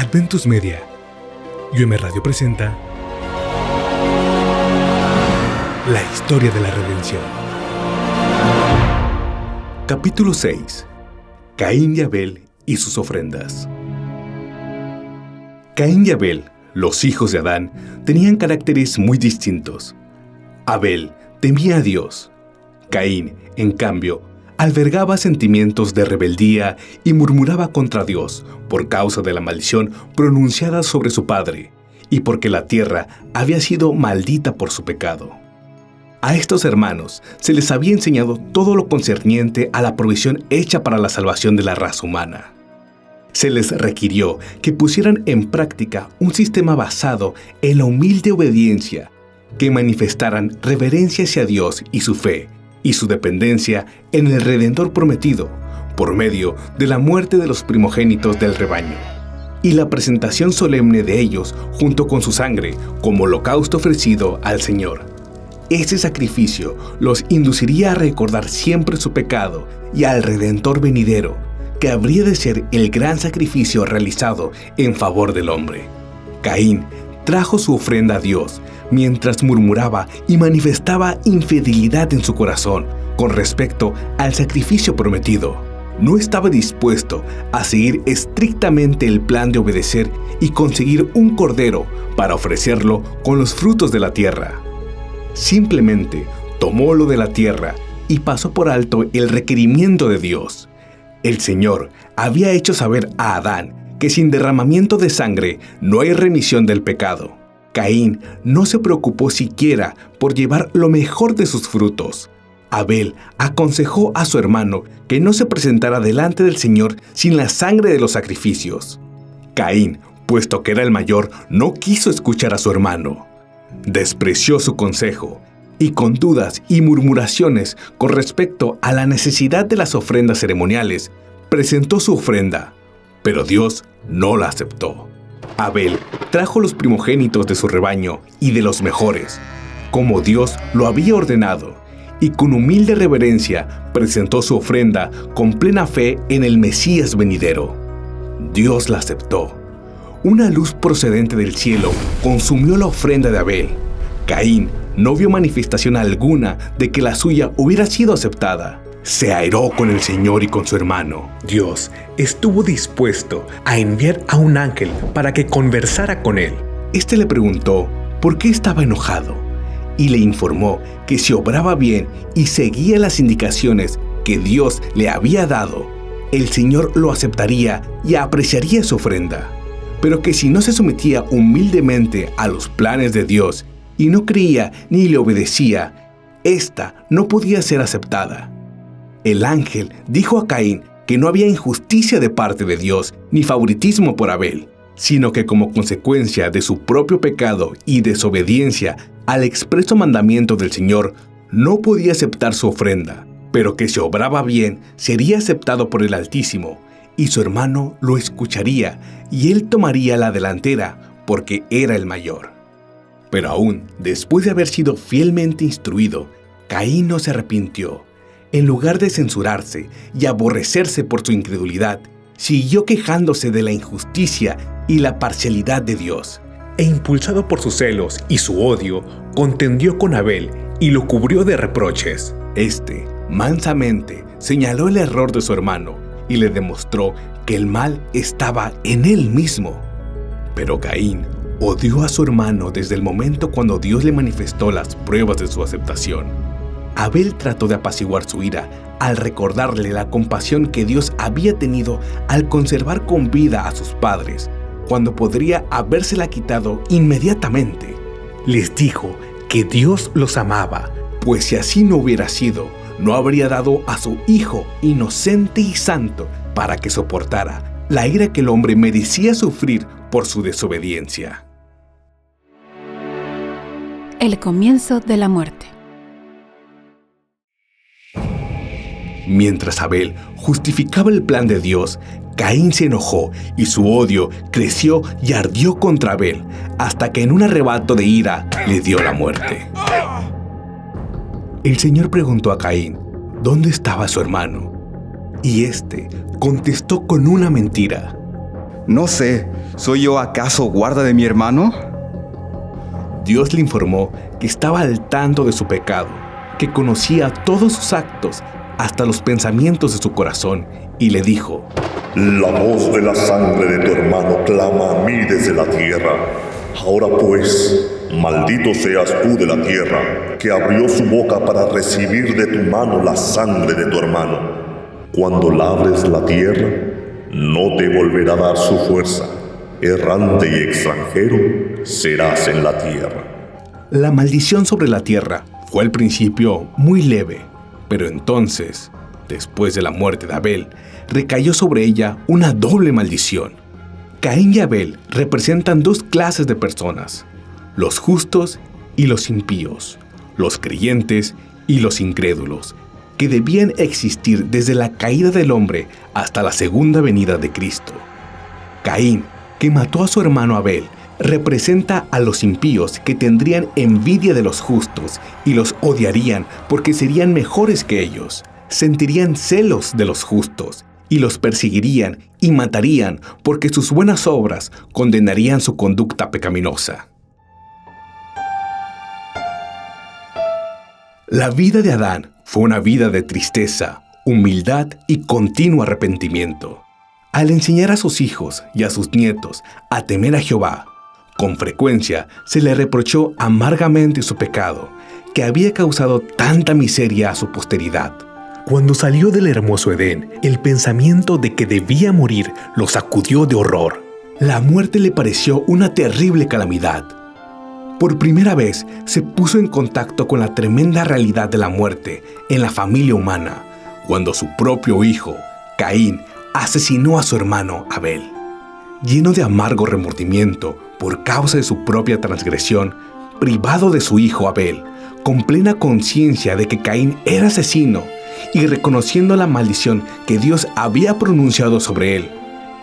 Adventus Media y UM Radio presenta La historia de la redención. Capítulo 6. Caín y Abel y sus ofrendas. Caín y Abel, los hijos de Adán, tenían caracteres muy distintos. Abel temía a Dios. Caín, en cambio, albergaba sentimientos de rebeldía y murmuraba contra Dios por causa de la maldición pronunciada sobre su padre y porque la tierra había sido maldita por su pecado. A estos hermanos se les había enseñado todo lo concerniente a la provisión hecha para la salvación de la raza humana. Se les requirió que pusieran en práctica un sistema basado en la humilde obediencia, que manifestaran reverencia hacia Dios y su fe, y su dependencia en el Redentor prometido, por medio de la muerte de los primogénitos del rebaño, y la presentación solemne de ellos junto con su sangre como holocausto ofrecido al Señor. Ese sacrificio los induciría a recordar siempre su pecado y al Redentor venidero, que habría de ser el gran sacrificio realizado en favor del hombre. Caín trajo su ofrenda a Dios, mientras murmuraba y manifestaba infidelidad en su corazón con respecto al sacrificio prometido. No estaba dispuesto a seguir estrictamente el plan de obedecer y conseguir un cordero para ofrecerlo con los frutos de la tierra. Simplemente tomó lo de la tierra y pasó por alto el requerimiento de Dios. El Señor había hecho saber a Adán que sin derramamiento de sangre no hay remisión del pecado. Caín no se preocupó siquiera por llevar lo mejor de sus frutos. Abel aconsejó a su hermano que no se presentara delante del Señor sin la sangre de los sacrificios. Caín, puesto que era el mayor, no quiso escuchar a su hermano. Despreció su consejo y con dudas y murmuraciones con respecto a la necesidad de las ofrendas ceremoniales, presentó su ofrenda, pero Dios no la aceptó. Abel trajo los primogénitos de su rebaño y de los mejores, como Dios lo había ordenado, y con humilde reverencia presentó su ofrenda con plena fe en el Mesías venidero. Dios la aceptó. Una luz procedente del cielo consumió la ofrenda de Abel. Caín no vio manifestación alguna de que la suya hubiera sido aceptada. Se airó con el Señor y con su hermano. Dios estuvo dispuesto a enviar a un ángel para que conversara con él. Este le preguntó por qué estaba enojado y le informó que si obraba bien y seguía las indicaciones que Dios le había dado, el Señor lo aceptaría y apreciaría su ofrenda, pero que si no se sometía humildemente a los planes de Dios y no creía ni le obedecía, ésta no podía ser aceptada. El ángel dijo a Caín que no había injusticia de parte de Dios ni favoritismo por Abel, sino que como consecuencia de su propio pecado y desobediencia al expreso mandamiento del Señor, no podía aceptar su ofrenda, pero que si obraba bien sería aceptado por el Altísimo, y su hermano lo escucharía y él tomaría la delantera porque era el mayor. Pero aún después de haber sido fielmente instruido, Caín no se arrepintió. En lugar de censurarse y aborrecerse por su incredulidad, siguió quejándose de la injusticia y la parcialidad de Dios. E impulsado por sus celos y su odio, contendió con Abel y lo cubrió de reproches. Este, mansamente, señaló el error de su hermano y le demostró que el mal estaba en él mismo. Pero Caín odió a su hermano desde el momento cuando Dios le manifestó las pruebas de su aceptación. Abel trató de apaciguar su ira al recordarle la compasión que Dios había tenido al conservar con vida a sus padres, cuando podría habérsela quitado inmediatamente. Les dijo que Dios los amaba, pues si así no hubiera sido, no habría dado a su Hijo inocente y santo para que soportara la ira que el hombre merecía sufrir por su desobediencia. El comienzo de la muerte. Mientras Abel justificaba el plan de Dios, Caín se enojó y su odio creció y ardió contra Abel, hasta que en un arrebato de ira le dio la muerte. El Señor preguntó a Caín dónde estaba su hermano, y éste contestó con una mentira. No sé, ¿soy yo acaso guarda de mi hermano? Dios le informó que estaba al tanto de su pecado, que conocía todos sus actos, hasta los pensamientos de su corazón, y le dijo: La voz de la sangre de tu hermano clama a mí desde la tierra. Ahora pues, maldito seas tú de la tierra, que abrió su boca para recibir de tu mano la sangre de tu hermano. Cuando labres la tierra, no te volverá a dar su fuerza. Errante y extranjero serás en la tierra. La maldición sobre la tierra fue al principio muy leve, pero entonces, después de la muerte de Abel, recayó sobre ella una doble maldición. Caín y Abel representan dos clases de personas: los justos y los impíos, los creyentes y los incrédulos, que debían existir desde la caída del hombre hasta la segunda venida de Cristo. Caín, que mató a su hermano Abel, representa a los impíos, que tendrían envidia de los justos y los odiarían porque serían mejores que ellos. Sentirían celos de los justos y los perseguirían y matarían porque sus buenas obras condenarían su conducta pecaminosa. La vida de Adán fue una vida de tristeza, humildad y continuo arrepentimiento. Al enseñar a sus hijos y a sus nietos a temer a Jehová, con frecuencia se le reprochó amargamente su pecado, que había causado tanta miseria a su posteridad. Cuando salió del hermoso Edén, el pensamiento de que debía morir lo sacudió de horror. La muerte le pareció una terrible calamidad. Por primera vez se puso en contacto con la tremenda realidad de la muerte en la familia humana, cuando su propio hijo, Caín, asesinó a su hermano Abel. Lleno de amargo remordimiento por causa de su propia transgresión, privado de su hijo Abel, con plena conciencia de que Caín era asesino y reconociendo la maldición que Dios había pronunciado sobre él,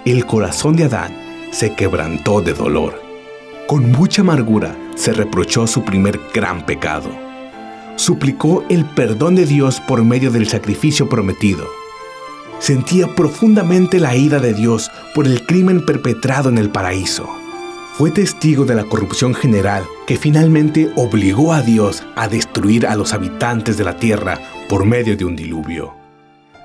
el corazón de Adán se quebrantó de dolor. Con mucha amargura se reprochó su primer gran pecado. Suplicó el perdón de Dios por medio del sacrificio prometido. Sentía profundamente la ira de Dios por el crimen perpetrado en el paraíso. Fue testigo de la corrupción general que finalmente obligó a Dios a destruir a los habitantes de la tierra por medio de un diluvio.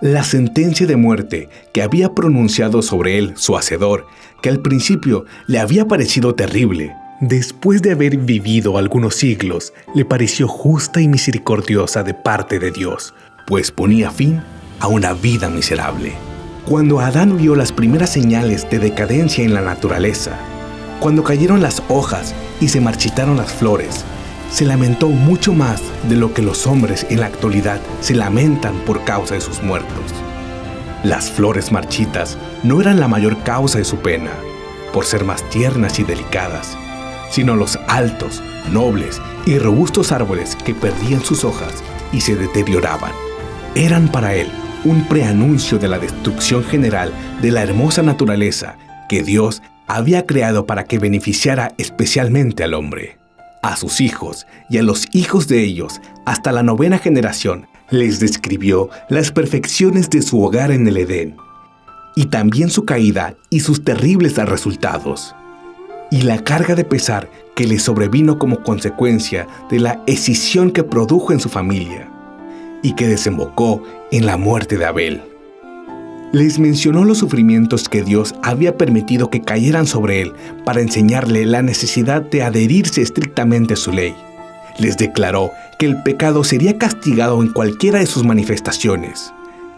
La sentencia de muerte que había pronunciado sobre él su hacedor, que al principio le había parecido terrible, después de haber vivido algunos siglos, le pareció justa y misericordiosa de parte de Dios, pues ponía fin a una vida miserable. Cuando Adán vio las primeras señales de decadencia en la naturaleza, cuando cayeron las hojas y se marchitaron las flores, se lamentó mucho más de lo que los hombres en la actualidad se lamentan por causa de sus muertos. Las flores marchitas no eran la mayor causa de su pena, por ser más tiernas y delicadas, sino los altos, nobles y robustos árboles que perdían sus hojas y se deterioraban. Eran para él un preanuncio de la destrucción general de la hermosa naturaleza que Dios había creado para que beneficiara especialmente al hombre. A sus hijos y a los hijos de ellos, hasta la 9ª generación, les describió las perfecciones de su hogar en el Edén, y también su caída y sus terribles resultados, y la carga de pesar que le sobrevino como consecuencia de la escisión que produjo en su familia, y que desembocó en la muerte de Abel. Les mencionó los sufrimientos que Dios había permitido que cayeran sobre él para enseñarle la necesidad de adherirse estrictamente a su ley. Les declaró que el pecado sería castigado en cualquiera de sus manifestaciones.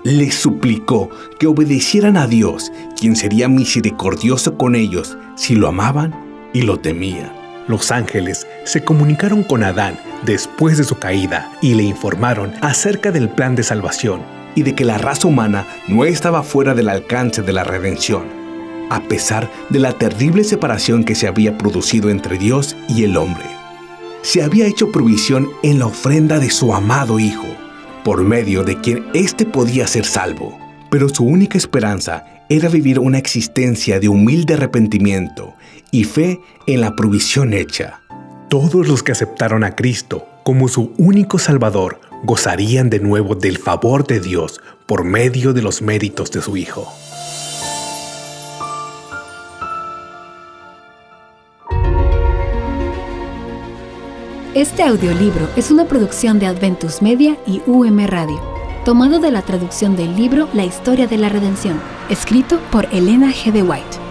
Les suplicó que obedecieran a Dios, quien sería misericordioso con ellos si lo amaban y lo temían. Los ángeles se comunicaron con Adán después de su caída y le informaron acerca del plan de salvación y de que la raza humana no estaba fuera del alcance de la redención, a pesar de la terrible separación que se había producido entre Dios y el hombre. Se había hecho provisión en la ofrenda de su amado Hijo, por medio de quien éste podía ser salvo, pero su única esperanza era vivir una existencia de humilde arrepentimiento y fe en la provisión hecha. Todos los que aceptaron a Cristo como su único Salvador gozarían de nuevo del favor de Dios por medio de los méritos de su Hijo. Este audiolibro es una producción de Adventus Media y UM Radio, tomado de la traducción del libro La Historia de la Redención, escrito por Elena G. de White.